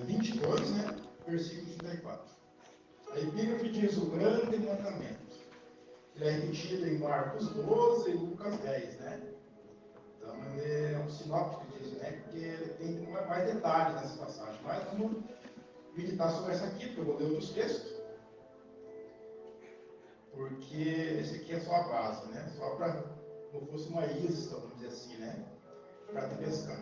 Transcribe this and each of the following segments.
22, né? Versículo 34. A epígrafe diz o grande mandamento. Ele é repetido em Marcos 12 e Lucas 10, né? Então, ele é um sinóptico disso, né? Porque tem mais detalhes nessa passagem. Mas vamos meditar sobre essa aqui, porque eu vou ler outros textos. Porque esse aqui é só a base, né? Só para, como fosse uma isca, vamos dizer assim, né? Para te pescar.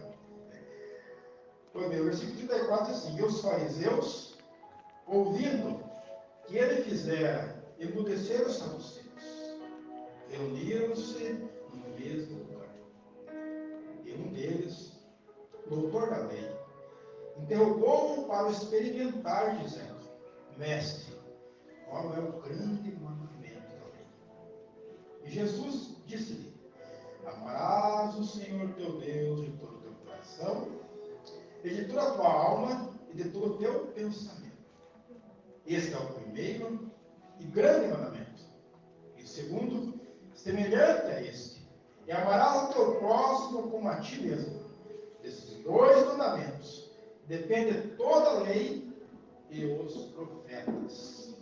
Pois bem, o versículo 34 diz assim: E os fariseus, ouvindo que ele fizera emudecer os saduceus, reuniram-se no mesmo lugar. E um deles, doutor da lei, interrogou-o para o experimentar, dizendo: Mestre, qual é o grande mandamento da lei? E Jesus disse-lhe: Amarás o Senhor teu Deus de todo o teu coração, e de toda a tua alma, e de todo o teu pensamento. Este é o primeiro e grande mandamento. E o segundo, semelhante a este, e amarás o teu próximo como a ti mesmo. Desses dois mandamentos depende toda a lei e os profetas.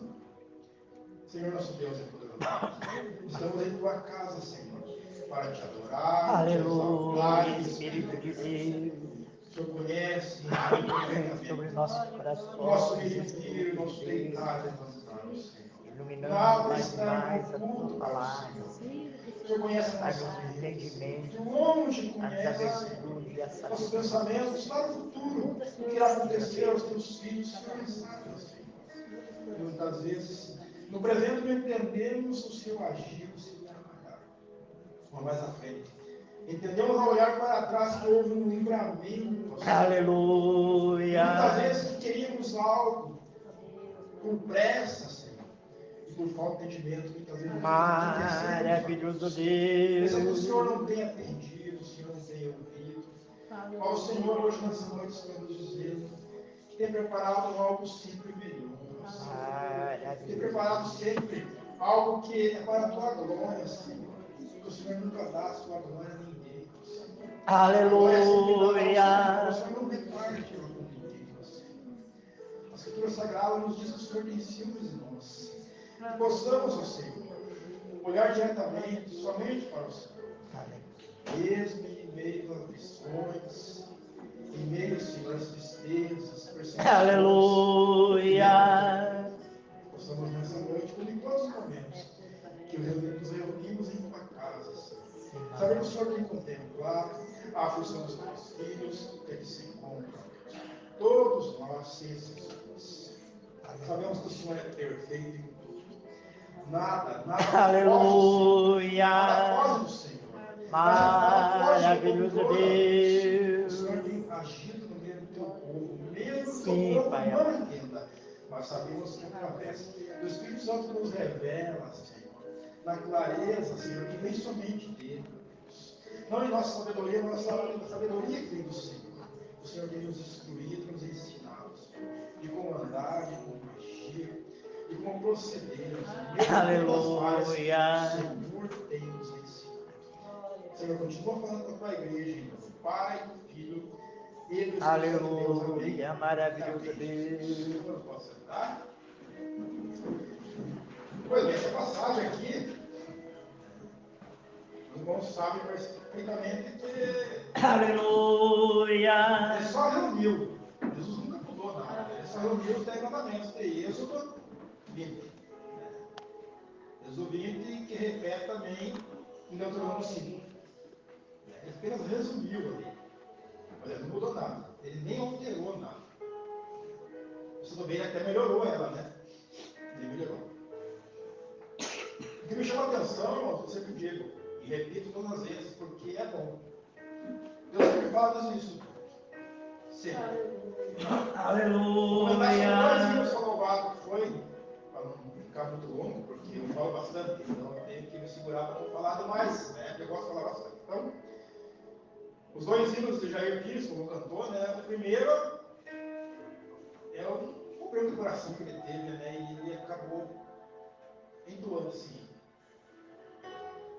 Senhor nosso Deus é poderoso. Estamos em tua casa, Senhor, para te adorar, Aleluia, te exaltar, Espírito de Deus. O Senhor conhece perfeitamente Sobre nossos corações, o nosso ir e Espírito vir, o nosso de deitar e Deus, levantar, Senhor. iluminando Nada mais e está mais a tua oculto para o palavra, Senhor. O Senhor conhece a dá-nos nossa o vida, entendimento, de longe dá-nos a conhece, virtude e a nossos sabedoria. pensamentos lá no futuro, o que irá acontecer aos teus filhos, o Senhor sabe, Senhor. Muitas vezes, no presente não entendemos o seu agir, o seu trabalhar. Mas mais à frente, entendemos ao olhar para trás que houve um livramento. Aleluia. Muitas vezes queríamos algo com pressa, Senhor. E por falta de entendimento, muitas vezes Maravilhoso Deus. pensamos que o Senhor não tem atendido, o Senhor não tem ouvido. Mas o Senhor hoje nessa noite está nos dizendo que tem preparado algo sempre melhor. Tem preparado sempre algo que é para a tua glória, Senhor. Porque o Senhor nunca dá a sua glória a ninguém. Aleluia. O Senhor não reparte ela com ninguém, Senhor. A Escritura Sagrada nos diz que o Senhor tem ciúmes em nós. Que possamos, ó Senhor, olhar diretamente, somente para o Senhor. Mesmo em meio às aflições, em meio, Senhor, às tristezas, perseguições. Aleluia. Possamos nessa noite, como em todos os momentos, que nos reunimos em tua casa, Senhor. Sabemos que o Senhor tem contemplado a aflição dos teus filhos, que eles se encontram. Todos nós, sem exceções. Sabemos que o Senhor é perfeito em tudo. Nada Aleluia. foge do Senhor. Maravilhoso Deus. O Senhor tem agido no meio do teu povo, mesmo que Sim, o povo Pai. não entenda. Mas sabemos que através do Espírito Santo nos revela, Senhor, na clareza, Senhor, que vem somente dele, meu Deus. Não em nossa sabedoria, mas na sabedoria que vem do Senhor. O Senhor tem nos instruído, nos ensinado, Senhor, de como andar, de como agir, de como proceder, Senhor. Aleluia. O Senhor tem nos ensinado. Senhor, continua falando com a tua igreja, em nome do Pai, do Filho e do Espírito Santo de Deus. Amém. Aleluia, maravilhoso Deus. Senhor, posso sentar? Pois bem, essa passagem aqui, os irmãos sabem perfeitamente que Aleluia. ele só reuniu. Jesus nunca mudou nada. Ele só reuniu os 10 mandamentos de Êxodo 20. Êxodo 20, que repete também em Deuteronômio 5. Ele apenas resumiu ali. Mas ele não mudou nada. Ele nem alterou nada. Você também até melhorou ela, né? Ele melhorou. O que me chama a atenção, irmãos, eu sempre digo, e repito todas as vezes, porque é bom. Deus sempre fala disso. Sempre. Aleluia. Dois hinos só louvado que foi, para não ficar muito longo, porque eu falo bastante, então eu tenho que me segurar para não falar demais, né? Porque eu gosto de falar bastante. Então, os dois hinos de Jair Pires, como cantor, né? O primeiro é um problema do coração que ele teve, né? E ele acabou entoando assim.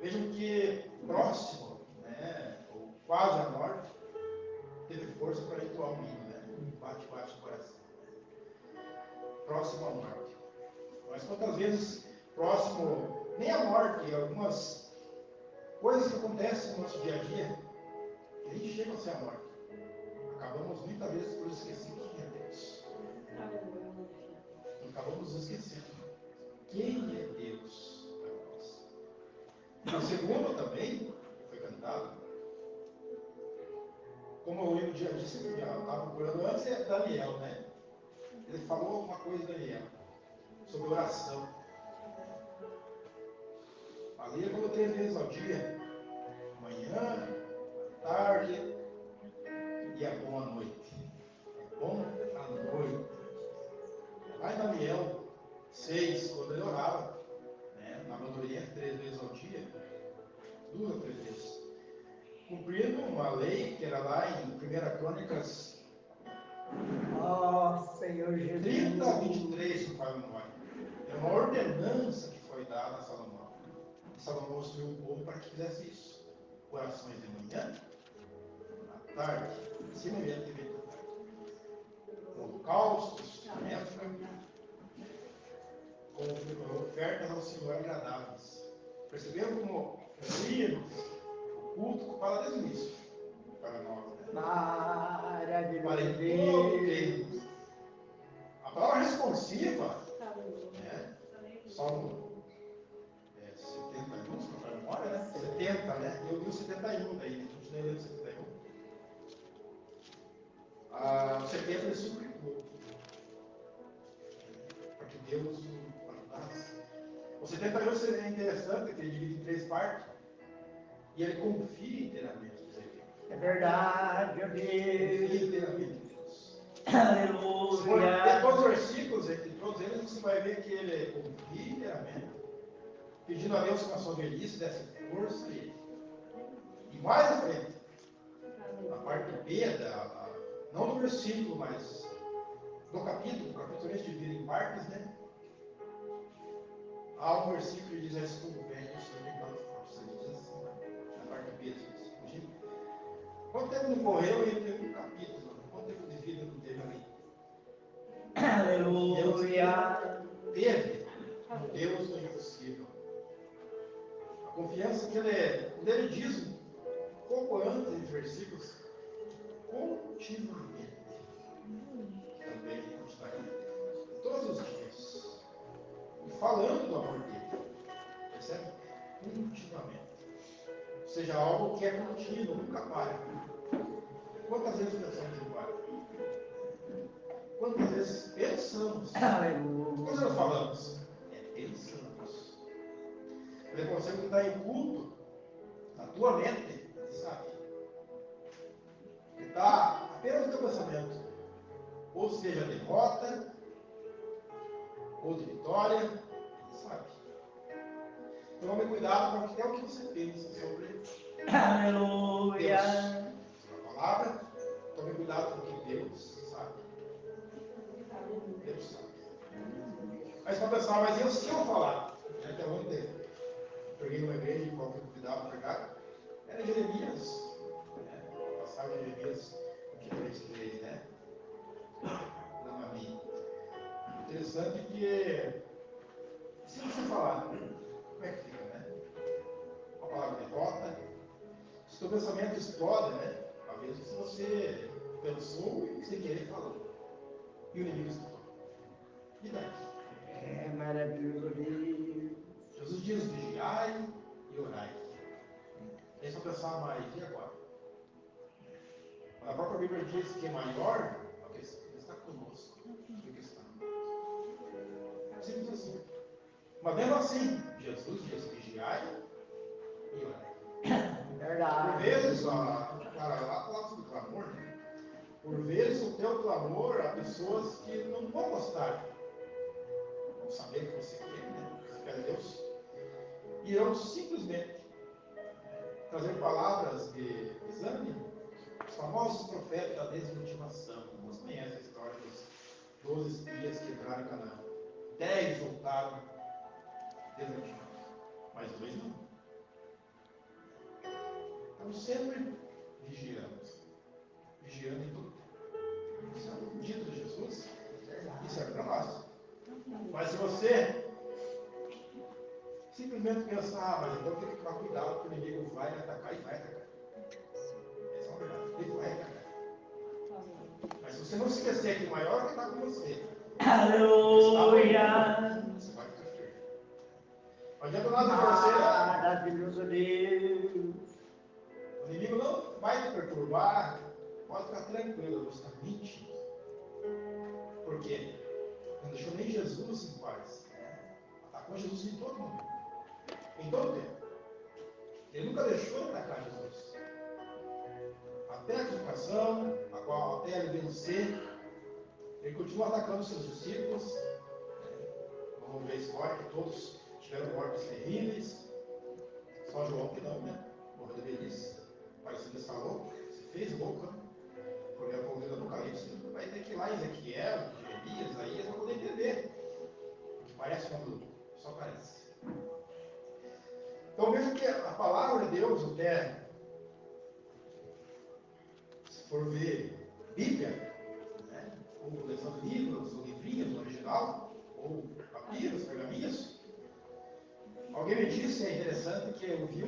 Vejam que próximo, né? Ou quase à morte, teve força para entoar o hino, né? Bate, bate, próximo à morte. Mas quantas vezes próximo, nem à morte, algumas coisas que acontecem no nosso dia a dia, que nem chegam a ser a morte. Acabamos muitas vezes por esquecermos quem é Deus. Acabamos esquecendo quem é Deus para nós. E o segundo também, foi cantado, como eu no dia a dia sempre estava procurando, antes é Daniel, né? Ele falou alguma coisa, Daniel, sobre oração. Ali é como 3 vezes ao dia, manhã, tarde e é bom à noite. É bom à noite. Lá em Daniel 6, quando ele orava, né, na maioria 3 vezes ao dia, 2 ou 3 vezes, cumprindo uma lei que era lá em 1 Crônicas Senhor Jesus. 30, 23, se faz memória. É uma ordenança que foi dada a Salomão. E Salomão instruiu o povo para que fizesse isso. Orações de manhã, à tarde, semelhantemente à tarde. Holocaustos, de época, com ofertas ao Senhor agradáveis. Perceberam como os hinos, o culto, fala desde o início para nós, né? Maravilhoso. Para em todo tempo. A palavra responsiva, né? Salmo 71, se não faz memória, né? 70, né? Eu li o 71 daí, continuei lendo o 71. O 70 ele suplicou para que Deus o ajudasse. O 71 é interessante, que ele divide em 3 partes e ele confia inteiramente no Senhor. É verdade, meu Confia Deus. inteiramente em Deus. Se for Aleluia. ter todos os versículos, entre todos eles, você vai ver que ele confia inteiramente, pedindo a Deus que na sua velhice desse força a ele. E mais à frente, na parte B, não do versículo, mas do capítulo, o capítulo é dividido em partes, né? Há um versículo que diz: "És tu velho, Senhor, em tanto força." Ele diz assim, na parte B, diz: "Quanto tempo não correu entre um capítulo? Quanto tempo de vida não teve ali?" Aleluia. Teve um Deus do impossível. A confiança que ele diz um pouco antes dos versículos, continuamente. Também continuará todos os dias. E falando do amor dele. Percebe? Continuamente. Ou seja, algo que é contínuo, nunca para. Quantas vezes pensamos em parar? Quantas vezes pensamos? Aleluia. Quantas vezes falamos? Pensamos. Ele consegue estar em culto na tua mente, sabe? Está apenas no teu pensamento. Ou seja, derrota, ou de vitória, sabe? Tome cuidado com até o que você pensa sobre Aleluia. Deus. A palavra, tome cuidado com o que Deus sabe. Deus sabe. Mas para pensar, mas eu se eu falar, né, que ontem eu preguei numa igreja e qual foi convidado a pregar, era Jeremias, né? A passagem de Jeremias 23:3, né? Clama a mim. Interessante que se você falar, como é que fica, né? Uma palavra derrota, se o seu pensamento explode, né? Às vezes você pensou e sem querer falou. E o inimigo escutou. E daí? É maravilhoso, Deus. Jesus diz: vigiai e orai. Aí só pensar mais, e agora? A própria Bíblia diz que é maior é o que está conosco do que está. Simples assim. Mas mesmo assim, Jesus diz: vigiai e orai. Por Verdade. vezes, cara, lá fala sobre clamor, né? Por vezes o teu clamor há pessoas que não vão gostar, vão saber que você quer, né? Você quer Deus, irão simplesmente trazer palavras de desânimo. Os famosos profetas da desmotivação. Você conhece a história dos 12 espias que entraram em Canaã. 10 voltaram desmotivados, mas 2 não. Estamos sempre vigiando. Vigiando em tudo. Isso é um dito de Jesus e serve para nós. simplesmente pensa, mas então tem que tomar cuidado, porque o inimigo vai me atacar e vai atacar. Essa é uma verdade, ele vai atacar. Mas se você não esquecer que o maior que está com você, Aleluia. você vai ficar firme. Não adianta nada torcer, Maravilhoso Deus. o inimigo não vai te perturbar, pode ficar tranquilo, você está mentindo. Por quê? Não deixou nem Jesus em paz. Atacou Jesus em todo mundo. Em todo tempo. Ele nunca deixou de atacar Jesus. Até a crucificação, até ele vencer, ele continua atacando seus discípulos. Vamos ver a história que todos tiveram mortes terríveis. Só João que não, né? Morreu de velhice. Parecido está louco, se fez louco, né? Porque a coluna do Apocalipse vai ter que ir lá em Ezequiel, Jeremias, Isaías, para poder entender. Porque parece quando só parece. Então veja que a palavra de Deus, até se for ver Bíblia, né? Ou coleção de livros, ou livrinhos no original, ou papiros, pergaminhos, alguém me disse, é interessante, que eu vi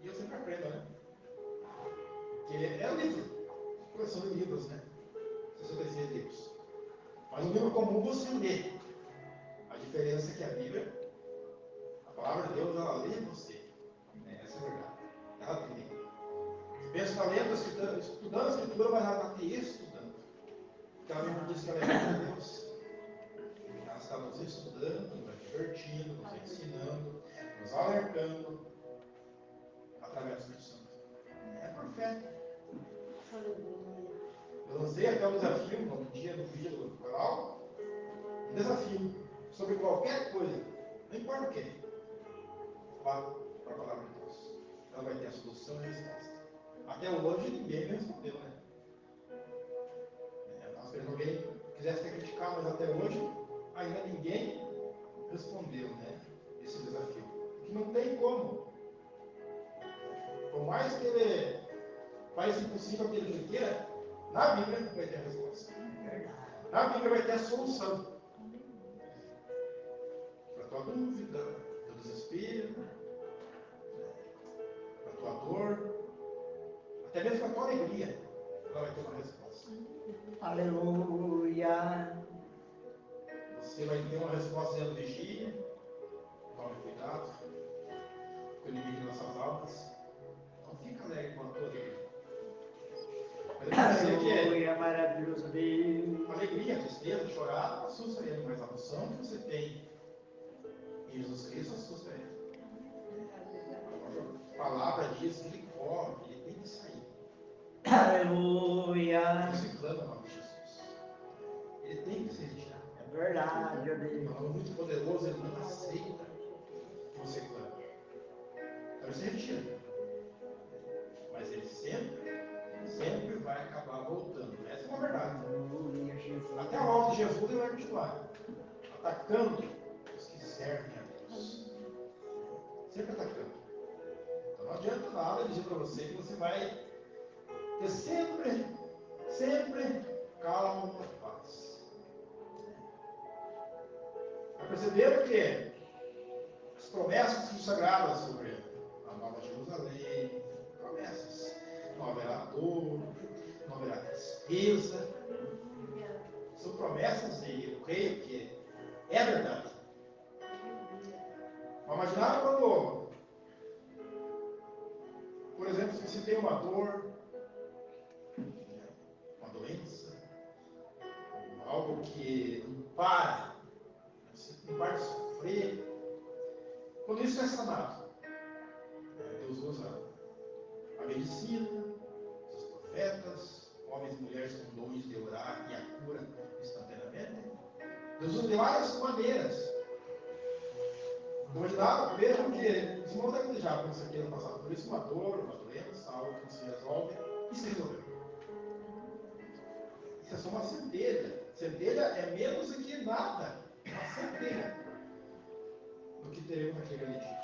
e eu sempre aprendo, né? Que é um livro, coleção de livros, né? 66 livros. Mas um livro comum você lê. A diferença é que a Bíblia, a palavra de Deus, ela lê você. Essa é a verdade. Ela te lê. Você pensa que está lendo, estudando a Escritura, mas ela está te estudando. Porque ela não diz que ela é a de Deus. Ela está nos estudando, nos advertindo, nos ensinando, nos alertando, através do Espírito Santo. É por fé. Eu lancei até um desafio, no dia do vídeo do canal, um desafio sobre qualquer coisa, não importa o que, vá para a palavra de Deus. Ela vai ter a solução e a resposta. Até hoje ninguém me respondeu, né? Às vezes alguém quisesse ter criticado, mas até hoje ainda ninguém respondeu, né? Esse desafio. Porque não tem como. Por mais que ele faz impossível que ele queira, na Bíblia vai ter a resposta. Na Bíblia vai ter a solução. Para a tua dúvida, teu desespero, para a tua dor, até mesmo para a tua alegria, ela vai ter uma resposta. Aleluia. Você vai ter uma resposta dizendo: vigia, tome cuidado com o inimigo das nossas almas. Não fica alegre com a tua alegria. Mas eu dizer Aleluia, maravilhoso Deus. que a alegria, a tristeza, chorar, não assusta ele, mas a unção que você tem em Jesus Cristo assusta ele. A palavra diz que ele corre, ele tem que sair. Aleluia. Você clama o nome de Jesus. Ele tem que se retirar. É verdade, ó O Deus. nome muito poderoso, ele não aceita que você clame. Então ele se retira. Mas ele sempre vai acabar voltando. Essa é uma verdade. Aleluia, Jesus. Até a volta de Jesus ele vai continuar atacando os que servem a Deus. Sempre atacando. Então não adianta nada dizer para você que você vai ter sempre calma e paz. Vai perceber que as promessas consagradas sobre a Nova Jerusalém, promessas, não haverá dor, não haverá tristeza, são promessas e eu creio que é verdade. Mas imaginar quando, por exemplo, se você tem uma dor, uma doença, algo que não para, você não para de sofrer, quando isso é sanado, Deus usa a medicina, os profetas, homens e mulheres com dons de orar e a cura instantaneamente. Deus usa de várias maneiras. Imaginar mesmo que os irmãos devem já com certeza passado por isso, uma dor, uma doença, algo que não se resolve e se resolveu. Isso é só uma centelha. Centelha é menos do que nada. Uma centelha do que teremos naquele grande dia.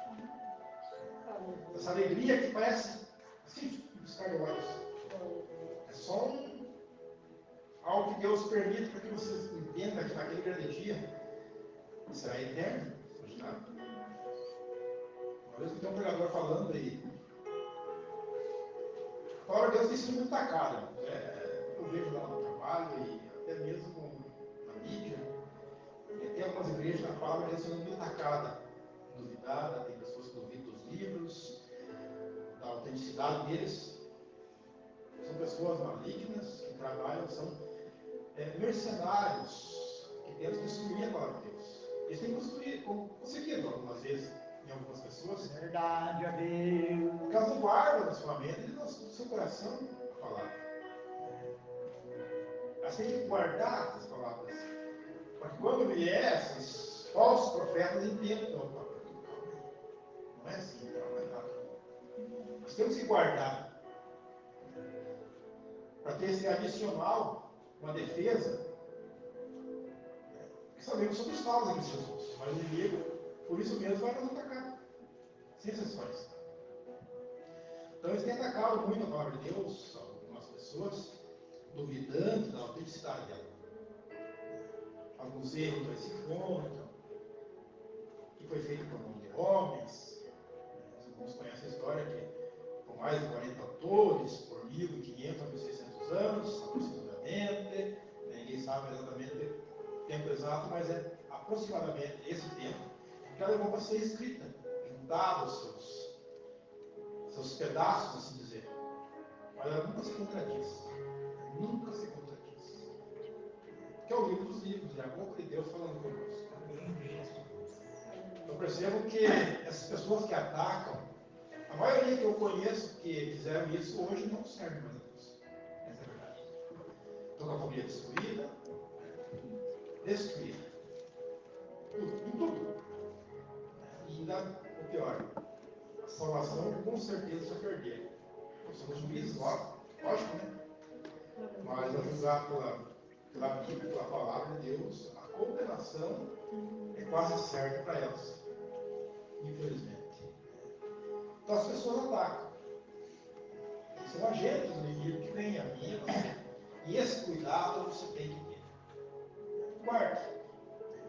Essa alegria que parece assim, buscar de olhos. É só algo que Deus permite para que você entenda que naquele grande dia será eterno. Imaginar. Uma vez que tem um pregador falando aí, a palavra de Deus tem sido muito atacada. Eu vejo lá no trabalho e até mesmo na mídia, tem algumas igrejas que a palavra de Deus sendo muito atacada, duvidada, tem pessoas que duvidam dos livros, da autenticidade deles. São pessoas malignas que trabalham, são mercenários que tentam destruir a palavra de Deus. Eles têm conseguido algumas vezes em algumas pessoas. Verdade, ó Deus. Porque elas não guardam na sua mente e no seu coração a palavra. Elas têm que guardar as palavras. Para que quando vier esses falsos profetas entendam a palavra. Não é assim, não é nada. Nós temos que guardar. Para ter esse adicional, uma defesa. Porque sabemos sobre os falos de Jesus. Mas o inimigo, por isso mesmo, vai nos atacar. Sem exceções. Então eles têm atacado muito a palavra de Deus, algumas pessoas, duvidando da autenticidade dela. Alguns erros eles se encontram, que foi feito por mão de homens. Os irmãos conhecem a história que com mais de 40 autores, por 1.500 a 1.600 anos, aproximadamente. Ninguém sabe exatamente o tempo exato, mas é aproximadamente esse tempo que ela levou para ser escrita, juntado os seus pedaços, assim dizer. Mas ela nunca se contradiz. Nunca se contradiz. Que é o livro dos livros, é a boca de Deus falando conosco. Eu percebo que essas pessoas que atacam, a maioria que eu conheço que fizeram isso hoje não servem mais a Deus. Essa é a verdade. Estão com a família destruída. Destruída. Tudo, em tudo. E ainda o pior, a salvação com certeza se perder. Nós somos juízes, lógico, né? Mas a julgar pela Bíblia, pela palavra de Deus, a condenação é quase certa para elas. Infelizmente. Então as pessoas atacam. São agentes do inimigo que vem a mim e a você. E esse cuidado você tem que ter. Guarde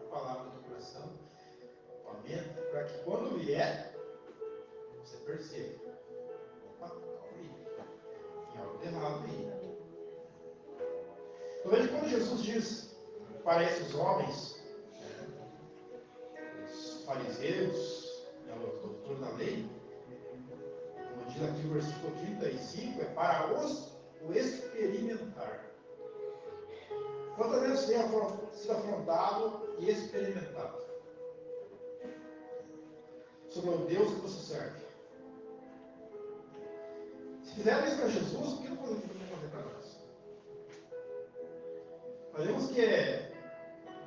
a palavra do coração, a mente, para que quando vier, você perceba. Opa, calma aí. Tem algo errado aí. Então veja quando Jesus diz para esses homens, os fariseus, o doutor da lei, como diz aqui o versículo 35, é para o experimentar. Quantas vezes você tem sido afrontado e experimentado sobre o Deus que você serve? Se fizeram isso para Jesus, por que não podemos fazer para nós? Nós vemos que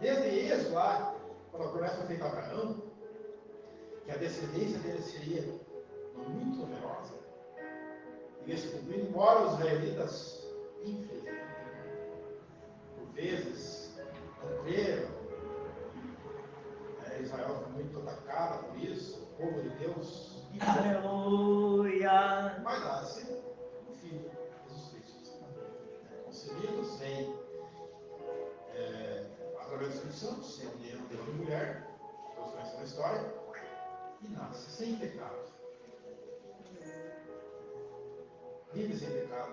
desde Êxodo lá, quando a promessa foi feita a Abraão, que a descendência dele seria muito numerosa, e isso cumprindo, embora os israelitas, infelizmente, por vezes, não creram, Israel foi muito atacada por isso, o povo de Deus, Aleluia. vai dar sempre o Filho, Jesus Cristo, concebido sem, através do Espírito Santo, sem união de homem e mulher, todos conhecem a história, e nasce sem pecado. Vive sem pecado.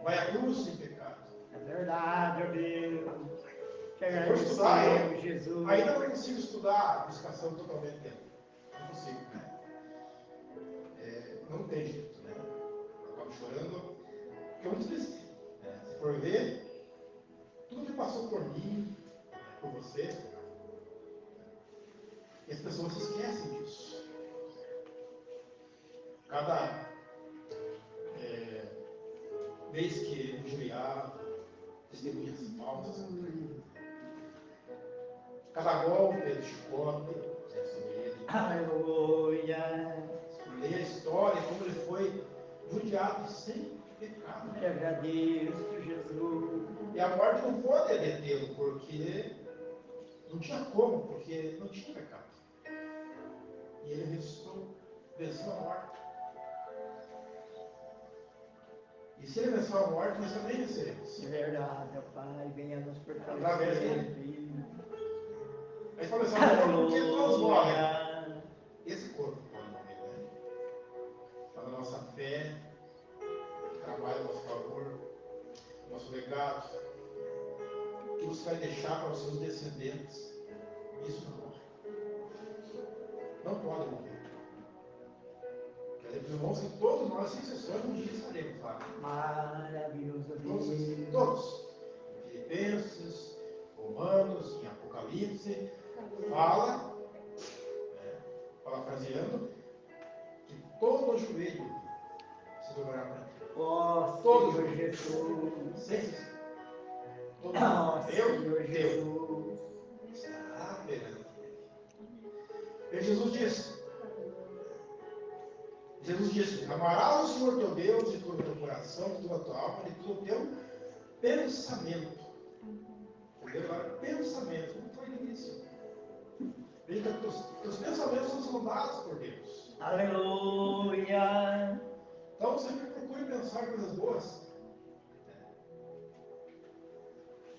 Vai à cruz sem pecado. É verdade, ó Deus. Que Se for estudar, agradecemos, Jesus. ainda não consigo estudar a buscação totalmente dele. Não consigo, né? Não tem jeito, né? Eu acabo chorando, porque é muito triste. Né? Se for ver, tudo que passou por mim, por você, e as pessoas se esquecem disso. Cada vez que injuriava, testemunhas falsas, cada golpe de chicote, sobre ele. Aleluia. Ler a história, como ele foi judiado sem pecado. Te agradeço, Jesus. E a morte não pode detê-lo, porque não tinha como, porque não tinha pecado. E ele ressuscitou, venceu a morte. E se ele venceu a morte, nós também venceremos. É verdade, ó Pai. Venha nos Através fortalecer. dele. Aí falou assim, porque todos morrem. Aleluia. Esse corpo pode legado, que você vai deixar para os seus descendentes, isso não morre. Não pode morrer. Quer dizer, irmãos, que todos nós, sem exceções, um dia estaremos lá. Maravilhoso Todos, Deus. todos. Em Filipenses, Romanos, em Apocalipse, fala, parafraseando, que todo joelho se dobrará para ti. Ó Todos. Senhor Jesus. Sem exceção. Todo Ó meu, Senhor teu, Jesus. estará perante ele. E Jesus disse, amarás o Senhor teu Deus de todo o teu coração, de toda a tua alma, de todo o teu pensamento. Entendeu? Agora, pensamento, como foi no início? Veja que os pensamentos são dados por Deus. Aleluia. Então sempre procure pensar coisas boas.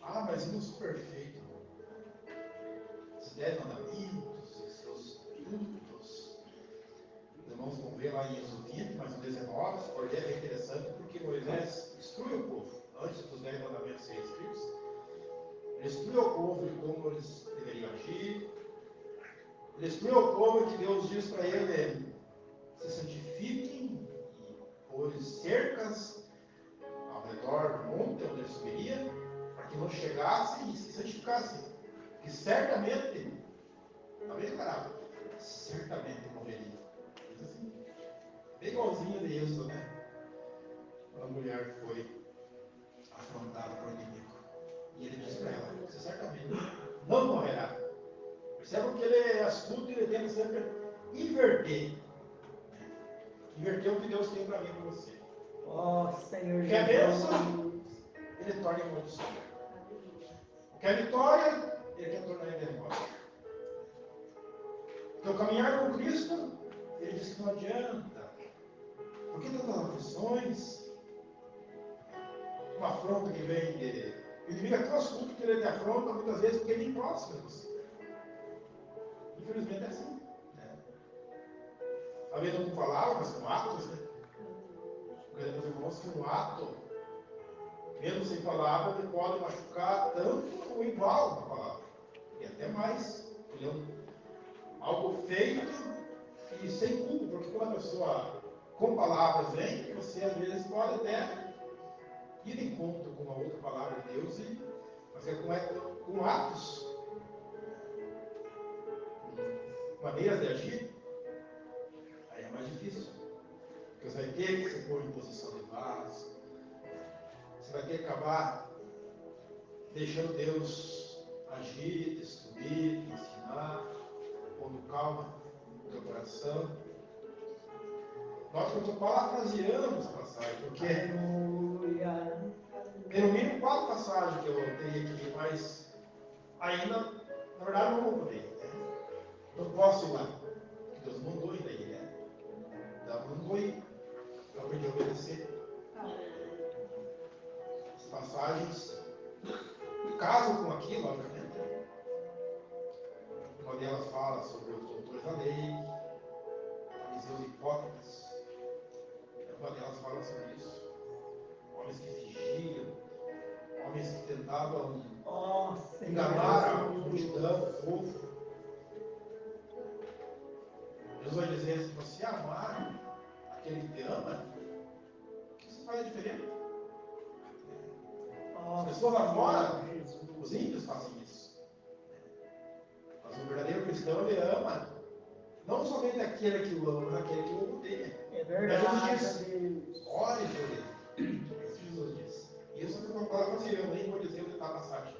Ah, mas eu não sou perfeito. Esses 10 mandamentos, esses seus estatutos. Os irmãos vão ver lá em Êxodo 20, mais o 19, se for ver, é interessante, porque Moisés instrui o povo, antes dos 10 mandamentos serem escritos, ele instrui o povo de como eles deveriam agir, ele instrui o povo que Deus diz para ele, se santifiquem e pôr cercas ao redor do monte onde ele subiria, para que não chegassem e se santificassem, que certamente, está bem declarado, certamente morreriam. Diz assim, bem igualzinho de Êxodo, né? A mulher foi afrontada por inimigo. E ele disse para ela, você certamente não morrerá. Percebam que ele é astuto e ele tenta sempre inverter. Inverter o que Deus tem para mim e para você. Ó Senhor Quer bênção? Jesus. Ele torna em maldição. Quer vitória? Ele quer tornar em derrota. Então, caminhar com Cristo, ele diz que não adianta. Por que tantas aflições? Uma afronta que vem de... O inimigo é tão astuto que ele te afronta muitas vezes porque ele é próximo de você. Infelizmente é assim. Talvez não com palavras, mas com atos, né? Porque meus irmãos, que um ato, mesmo sem palavra, ele pode machucar tanto ou igual uma palavra. E até mais. Algo feito e sem culpa, porque quando a pessoa com palavras vem, você às vezes pode até ir de encontro com uma outra palavra de Deus, mas com atos, com maneiras de agir, aí é mais difícil. Porque você vai ter que se pôr em posição de base, você vai ter que acabar deixando Deus agir, destruir, ensinar, pondo calma no teu coração. Nós estamos parafraseando essa passagem, porque Aleluia. tem no mínimo 4 passagens que eu teria aqui, mas ainda, na verdade, não vou poder. Né? Não posso ir lá. Deus mandou ir daí, né? Então, não vou ir. Eu aprendi a obedecer. As passagens casam com aquilo, obviamente. Uma delas fala sobre os doutores da lei, fariseus hipócritas. Uma delas fala sobre isso. Homens que fingiam, homens que tentavam Ó Senhor enganar a Jesus. multidão, o povo. Deus vai dizer, se você amar aquele que te ama, o que você faz diferente? As pessoas lá fora, os ímpios fazem isso. Mas o verdadeiro cristão, ele ama não somente aquele que o ama, mas aquele que o odeia. É verdade, Jesus diz, Deus. ore por ele. Jesus diz. E isso é uma parafraseando, nem vou dizer onde está a passagem.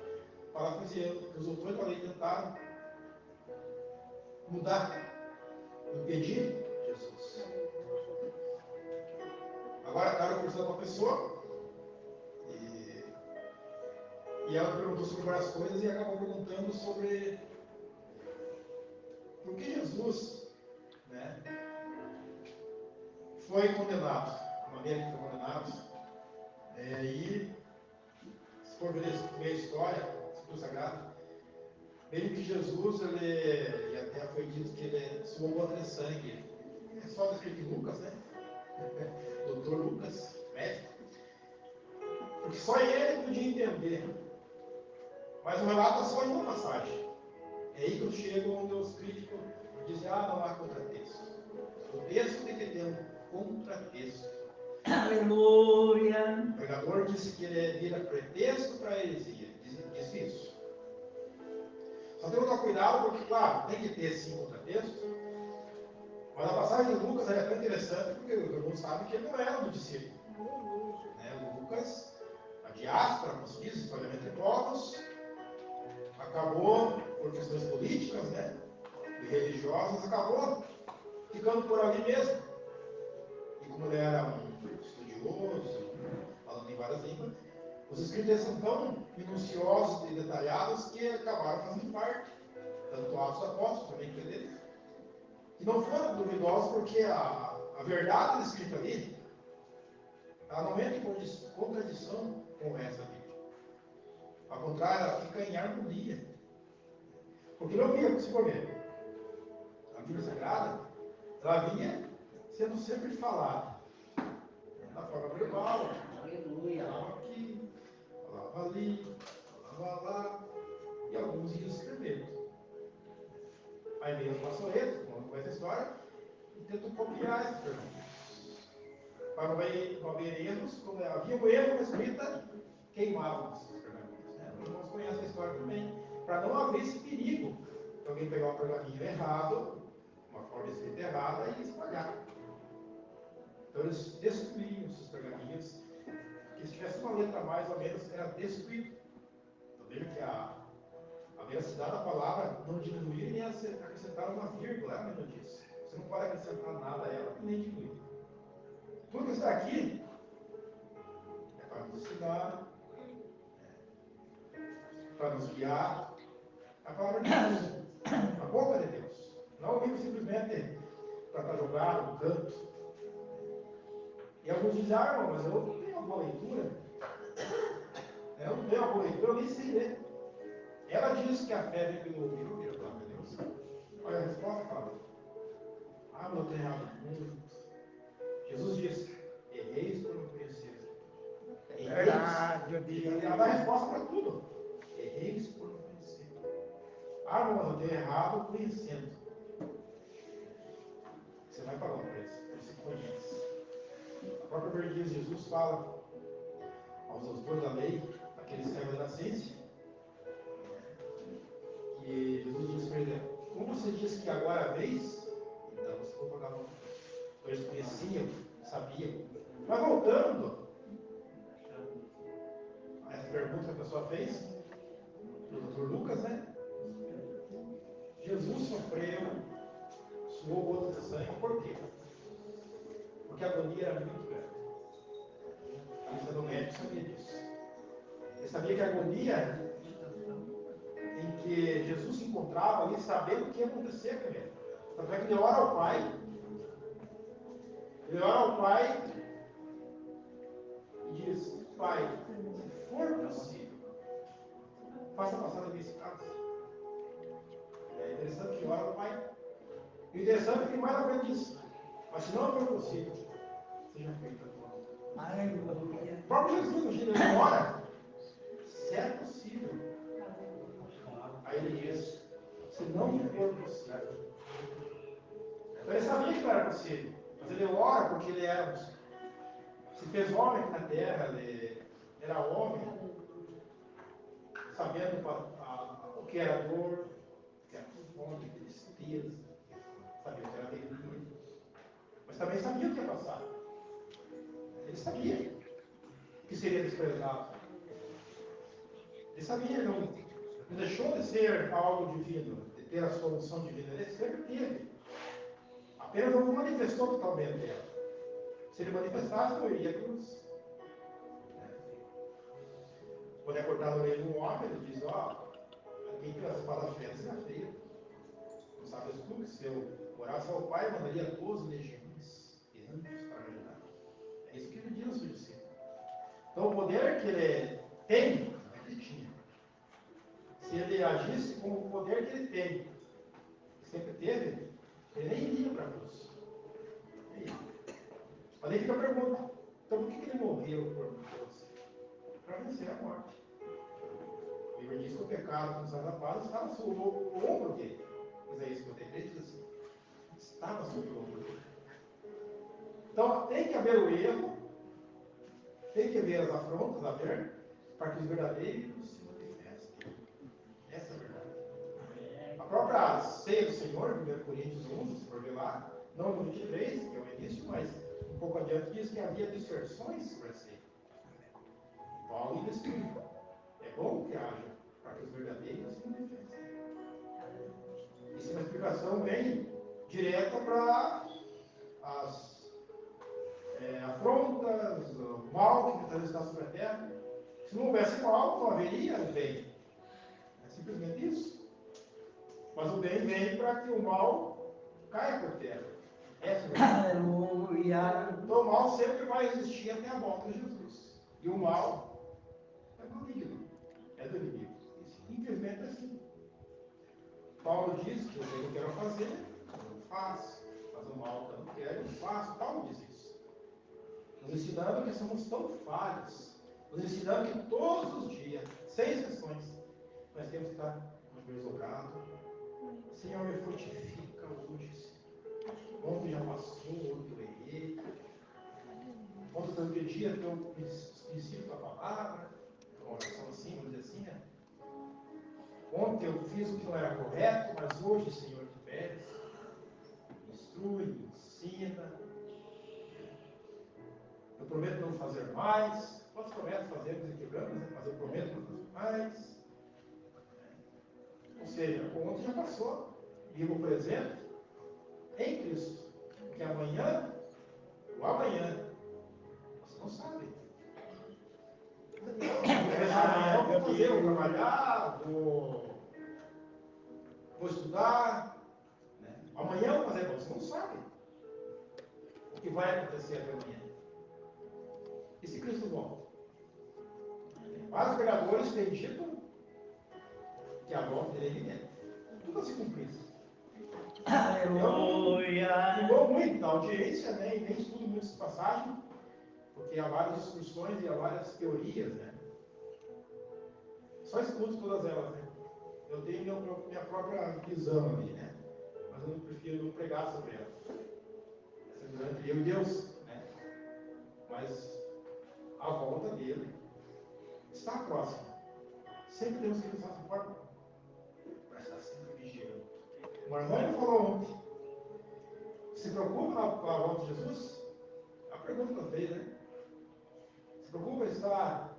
Parafraseando, porque os autores da lei tentaram mudar, impedir Jesus. Agora estava conversando com uma pessoa e ela perguntou sobre várias coisas e acabou perguntando sobre por que Jesus, né, foi condenado, a maneira que foi condenado. E se for ver a história, Escritura Sagrada, veio que Jesus, e até foi dito que ele suou contra sangue. É só descrito em Lucas, né? Doutor Lucas, médico. porque só ele podia entender. Mas o relato é só em uma passagem. É aí que eu chego onde os críticos dizem, não há contratexto. O texto tem que ter um contratexto. Aleluia. O pregador disse que ele vira pretexto para a heresia. Disse isso. Só tem que tomar cuidado, porque, claro, tem que ter sim contratexto. Mas a passagem de Lucas é tão interessante porque os irmãos sabem que ele não era um discípulo. Lucas, a diáspora, como se diz, historiamento de povos, acabou, por questões políticas, e religiosas, acabou ficando por ali mesmo. E como ele era um estudioso, falando em várias línguas, os escritos são tão minuciosos e detalhados que acabaram fazendo parte, tanto Atos dos Apóstolos, também que dele, que não foram duvidosos, porque a verdade escrita ali, ela não entra em contradição com essa aqui. Ao contrário, ela fica em harmonia. Porque não via, se for ver, a Bíblia Sagrada, ela vinha sendo sempre falada. Da forma verbal, falava aqui, falava ali, falava lá, e alguns iam escrevendo. Aí veio os maçoretos, com essa história, e tentam copiar esses pergaminhos. Para não haver erros, quando havia um erro na escrita, queimavam esses pergaminhos. Os irmãos conhecem a história também, para não haver esse perigo de alguém pegar um pergaminho errado, uma forma escrita errada, e espalhar. Então eles destruíam esses pergaminhos, que se tivesse uma letra mais ou menos, era destruído. Então veja que a veracidade da palavra não diminuir nem acrescentar uma vírgula, ela mesmo diz. Você não pode acrescentar nada a ela, nem diminuir. Tudo que está aqui é para nos ensinar, para nos guiar. A palavra de Deus, a boca de Deus. Não o livro simplesmente para estar jogado no canto. E alguns dizem, irmão, mas eu não tenho uma boa leitura. Eu não tenho uma boa leitura, eu nem sei ler. Ela diz que a fé vem pelo ouvir a palavra de Deus. Olha a resposta, fala. Mas eu tenho errado muito. Jesus disse, erreis por não conhecer. É verdade, eu digo. Ela dá resposta para tudo. Erreis por não conhecer. Mas eu tenho errado conhecendo. Você vai falar para isso, você conhece. A própria verdade de Jesus fala aos autores da lei, aqueles servos da ciência, que Jesus diz para ele, como você diz que agora é vez, então você for pagar uma. Eles conheciam, sabiam. Mas voltando a essa pergunta que a pessoa fez, do Dr. Lucas, Jesus sofreu, suou gotas de sangue, por quê? Porque a agonia era muito grande. Ele sendo médico sabia disso. Ele sabia que a agonia em que Jesus se encontrava ali, sabendo o que ia acontecer com ele. Tanto é que ele ora ao Pai. Ele ora ao Pai e diz, Pai, se for possível, faça passar da minha esse cálice. É interessante que ora ao Pai. O interessante é que mais à frente diz, mas se não for possível, seja feita a tua vontade. Aleluia. O próprio Jesus no dia ele ora, se é possível. Aí ele diz, se não for possível. Então ele sabia que não era possível, mas ele ora porque ele era possível. Se fez homem aqui na terra, ele era homem, sabendo o que era dor, o que era fome, tristeza, sabia o que era alegria, mas também sabia o que ia passar. Ele sabia que seria desprezado. Ele sabia, não deixou de ser algo divino, de ter a solução divina. Ele sempre teve. Apenas não manifestou totalmente ela. Se ele manifestasse, não iria à cruz. Quando é cortado o meio de um homem, ele diz, quem tem as espada fera será feio. Não sabes tu que se eu orasse ao Pai, mandaria 12 legiões e anjos para me ajudar. É isso que ele diz aos seus discípulos. Então o poder que ele tem, não é que ele tinha. Se ele agisse com o poder que ele tem, que sempre teve, ele nem iria para a cruz. Mas aí fica a pergunta, então por que ele morreu por você? para vencer a morte. A Bíblia diz que o pecado com Santa Paz estava sobre o ombro dele. Isaías 53 diz assim: estava sobre o ombro dele. Então tem que haver o erro, tem que haver as afrontas abertas, para que os verdadeiros se manifestem. Essa é a verdade. A própria ceia do Senhor, 1 Coríntios 11, se for ver lá, não no 23, que é o início, mas um pouco adiante diz que havia distorções sobre a ceia. Paulo investiga. É bom que haja, para que os verdadeiros se manifestem. Isso é uma explicação bem direta para as afrontas, o mal que muitas vezes está sobre a terra. Se não houvesse mal, não haveria o bem. É simplesmente isso. Mas o bem vem para que o mal caia por terra. Essa é a Aleluia. Então o mal sempre vai existir até a volta de Jesus. E o mal é maligno, é do inimigo. Infelizmente é assim. Paulo diz que o bem que eu quero fazer, eu não faço. Mas o mal que eu não quero, eu faço. Paulo diz isso. Nos ensinando que somos tão falhos. Nos ensinando que todos os dias, sem exceções, nós temos que estar com os meus dobrados. Senhor, me fortifica hoje. Ontem já passou, ontem eu errei. Ontem eu transgredi os princípios da palavra. Uma oração assim, vamos dizer assim, né? Ontem eu fiz o que não era correto, mas hoje, Senhor, tu pedes. Instrui, me ensina. Eu prometo não fazer mais. Nós prometemos fazermos e quebramos, né? Mas eu prometo não fazer mais. Ou seja, o ontem já passou. Viva o presente em Cristo. Porque amanhã, o amanhã, você não sabe. Amanhã eu vou fazer, vou trabalhar, vou estudar. Né? Amanhã eu vou fazer, você não sabe o que vai acontecer até amanhã. E se Cristo volta? Vários pregadores têm dito que a volta dele é iminente. Tudo a se cumprir. Aleluia. Eu não dou muito da audiência, né, e nem estudo muitas passagens, porque há várias discussões e há várias teorias, né? Só estudo todas elas, né? Eu tenho minha própria visão ali, né? Mas eu não prefiro não pregar sobre ela. Essa visão entre eu e Deus, né? Mas a volta dele está próxima. Sempre temos que pensar dessa forma, para estar sempre vigiando. O irmão falou ontem: se preocupa com a volta de Jesus? É uma pergunta que eu fiz, né? Se preocupa em estar,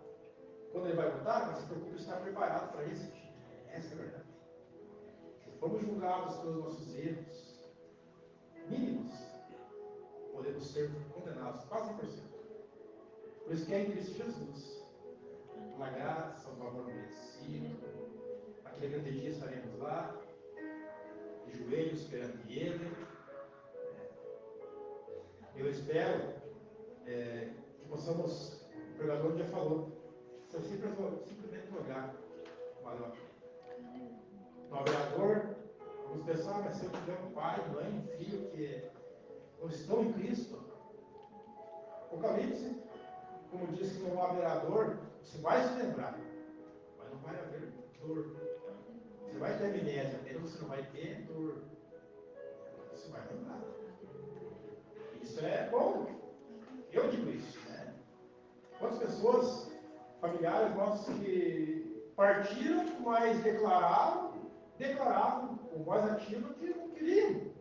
quando ele vai voltar, mas se preocupa em estar preparado para esse dia. Essa é a verdade. Se formos julgados pelos nossos erros mínimos, podemos ser condenados quase 100%. Por isso que é em Cristo Jesus, pela graça, o valor merecido, aquele grande dia estaremos lá, de joelhos perante Ele. Eu espero que possamos, o pregador já falou, simplesmente olhar, valeu a pena. No aviador, vamos pensar, mas se eu tiver um pai, mãe, um filho que não estão em Cristo, Apocalipse, como diz que no aviador, você vai se lembrar, mas não vai haver dor. Você vai ter amnésia, mas você não vai ter dor. Você vai lembrar. Isso é bom. Eu digo isso, né? Quantas pessoas, familiares nossos que partiram, mas declaravam com voz ativa que não queriam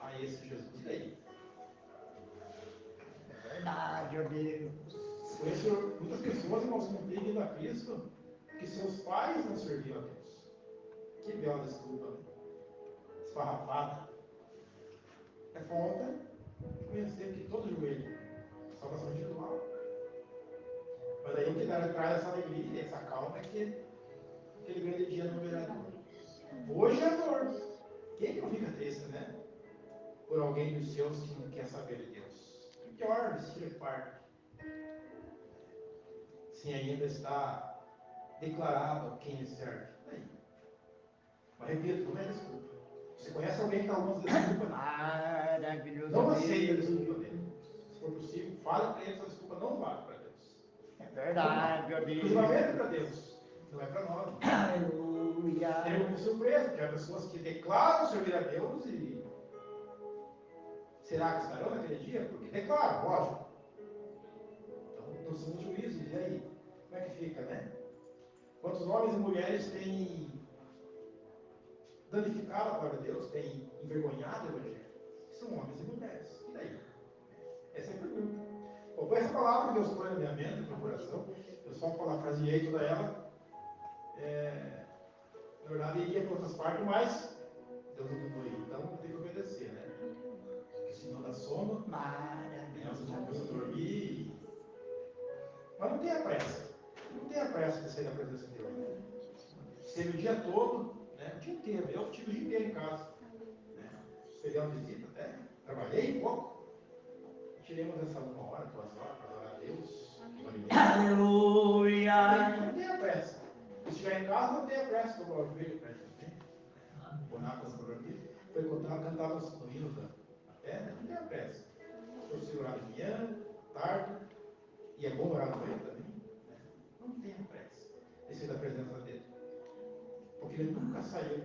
a esse Jesus veio. É verdade, ó Deus. Conheço muitas pessoas, irmãos, que não têm vindo a Cristo, que seus pais não serviam a Deus. Que bela desculpa, né? Esfarrapada. É falta de conhecer que todo joelho, salvação individual. Mas aí o que traz essa alegria, essa calma, é que aquele grande dia não haverá dor. Hoje é dor. Quem não fica triste, né? Por alguém dos seus que não quer saber de Deus. E pior, vestir parte. Se ainda está declarado a quem ele serve. Aí. Mas repito, não é desculpa. Você conhece alguém que está usando desculpa? Maravilhoso. Não aceita a desculpa dele. Se for possível, fale para ele essa desculpa não vale para Deus. Verdade, ó Deus. Exclusivamente é para Deus, não é para nós. Aleluia. Teremos surpresa, porque há pessoas que declaram servir a Deus e será que estarão naquele dia? Porque declaram, lógico. Então, nós somos juízes, e aí? Como é que fica, né? Quantos homens e mulheres têm danificado a palavra de Deus, têm envergonhado o Evangelho? São homens e mulheres. E daí? Essa é a pergunta. Bom, com essa palavra que Deus põe na minha mente, no meu coração, eu só parafraseei toda ela. Na verdade, iria para outras partes, mas Deus não mandou ir. Então, tem que obedecer, né? Porque senão dá sono, vocês vão começar a dormir. Mas não tenha pressa. Não tenha pressa de sair da presença de Deus. Né? Esteve o dia todo, né? O dia inteiro. Eu tive o dia inteiro em casa. Né? Peguei uma visita até. Trabalhei um pouco. Tiremos essa 1 hora, 2 horas para orar a Deus. Aleluia. Não tenha pressa. Se estiver em casa, não tenha pressa. Como eu vejo perto de mim. O Natas por aqui. Foi cantar os hinos da terra. Não tenha pressa. Eu sei orar de manhã, tarde. E é bom orar à noite também. Né? Não tenha pressa. Descer da presença dele. Porque ele nunca saiu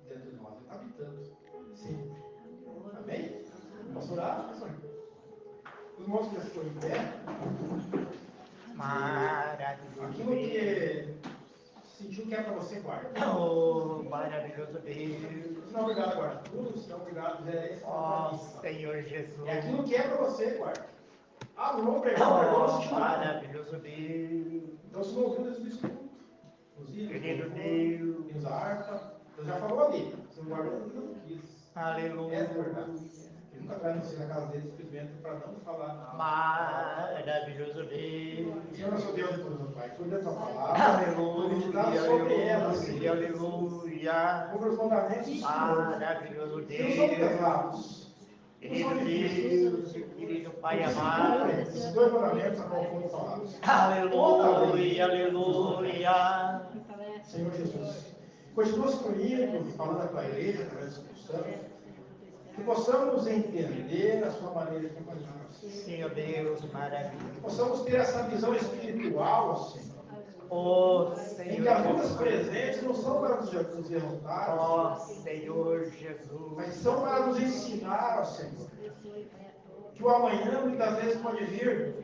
dentro de nós. Ele está habitando. Sempre. Amém? Posso orar, pastor? Os irmãos que já ficou em pé. Aquilo que sentiu que é para você, guarda. Oh, maravilhoso Deus. Se não obrigado, guarda tudo. Se não obrigado, é esse Ó Senhor Jesus. É aquilo que é para você, guarda. Ah, não pregou, não sentiu nada. Maravilhoso Deus. Então, se não ouviu, Deus me escuta. Querido Deus. Usa harpa. Deus já falou ali. Você não guardou porque não quis. Aleluia. Essa é a verdade. Ele nunca vai anunciar na casa dele simplesmente para não falar nada. Maravilhoso Deus. Senhor, nosso Deus e todo, Pai, cuida da tua palavra. Aleluia. Meditar sobre ela, Senhor. Aleluia. Sobre os mandamentos do Senhor. Maravilhoso Que não são Deus. pesados. Querido Deus, querido Pai amado. Esses 2 mandamentos a qual fomos falados. Aleluia, aleluia. Senhor Jesus, continua comigo, falando com a igreja, através do Espírito Santo, que possamos entender a sua maneira de caminhar. Senhor Deus, maravilhoso. Que possamos ter essa visão espiritual, Senhor. Oh, Em que Senhor as lutas Jesus. presentes não são para nos derrotar, Oh, Senhor Jesus. mas são para nos ensinar, ó Senhor. Que o amanhã muitas vezes pode vir,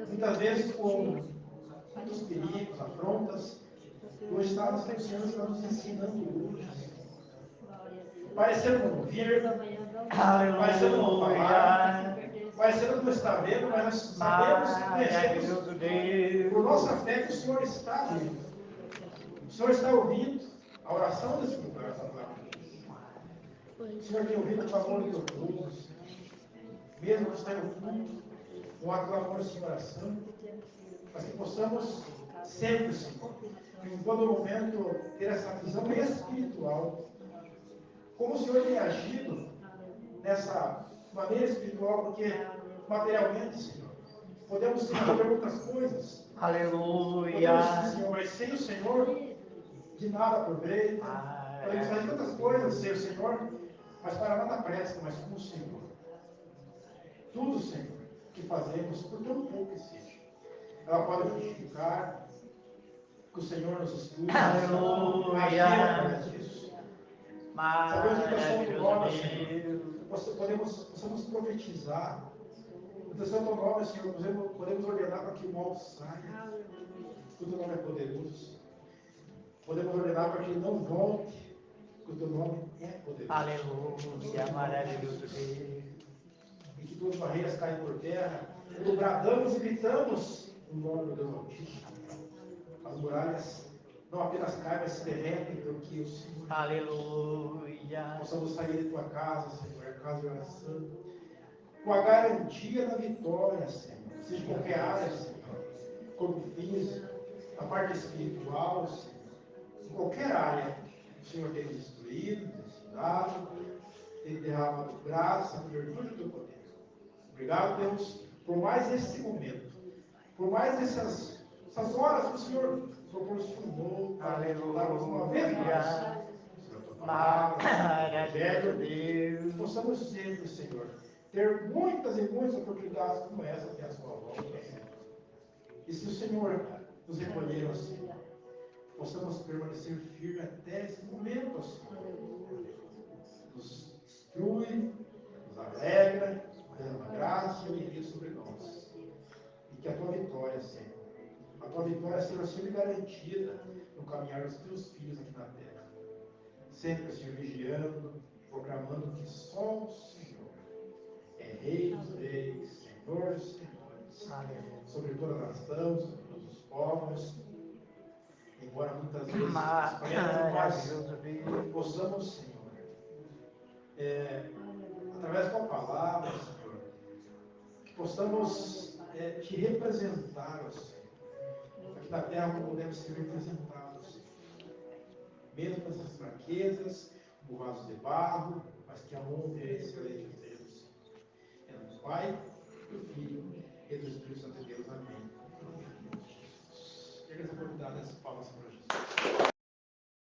muitas vezes com muitos perigos, afrontas. Hoje está nos ensinando, está nos ensinando hoje. Parecendo não ouvir, parecendo não falar, parecendo não estar vendo, mas nós sabemos e conhecemos por nossa fé que o Senhor está vendo. O Senhor está ouvindo a oração desse lugar, essa palavra. O Senhor tem ouvido o clamor do teu povo, mesmo que esteja oculto, não há clamor sem oração, mas que possamos sempre, Senhor, em todo momento, ter essa visão espiritual. Como o Senhor tem agido nessa maneira espiritual, porque materialmente, Senhor, podemos resolver muitas coisas. Aleluia. Podemos, Senhor, mas sem o Senhor, de nada aproveita. Podemos fazer tantas coisas sem o Senhor, mas para nada presta, mas com o Senhor. Tudo, Senhor, que fazemos, por tão pouco que seja, ela pode frutificar, que o Senhor nos estude, aleluia, através disso. Sabemos que nós somos do nome, Senhor. Possamos profetizar. No teu nome, Senhor, podemos ordenar para que o mal saia. O teu nome é poderoso. Podemos ordenar para que ele não volte. O teu nome é poderoso. Aleluia, maravilhoso Deus. E que todas as barreiras caem por terra. Quando bradamos e gritamos o nome do Deus Altíssimo. As muralhas não apenas caem, mas se derretem, porque o Senhor. Aleluia. Possamos sair de tua casa, Senhor, a casa de oração, com a garantia da vitória, Senhor. Seja em qualquer área, Senhor. Corpo físico, a parte espiritual, Senhor. Em qualquer área, o Senhor tem nos instruído, nos ensinado, tem derramado graça, virtude do teu poder. Obrigado, Deus, por mais esse momento, por mais essas horas que o Senhor proporcionou para estudarmos uma vez mais. Maravilhoso Deus. Possamos sempre, Senhor, ter muitas e muitas oportunidades como essa que é a sua volta. E se o Senhor nos recolher, ó Senhor, possamos permanecer firmes até esse momento, ó Senhor. Nos instrui, nos alegra, derrama graça e alegria sobre nós. E que a tua vitória, Senhor, a tua vitória seja sempre garantida no caminhar dos teus filhos aqui na terra. Sempre, Senhor, vigiando, proclamando que só o Senhor é Rei dos reis, Senhor dos senhores, sobre toda a nação, sobre todos os povos. Embora muitas vezes nós possamos, Senhor, através da tua palavra, Senhor, que possamos te representar, ó Senhor, aqui na terra como podemos ser representados, Senhor, mesmo nessas fraquezas, no vaso de barro, mas que a honra e a excelência seja do Senhor. É do Pai, do Filho e do Espírito Santo de Deus. Amém.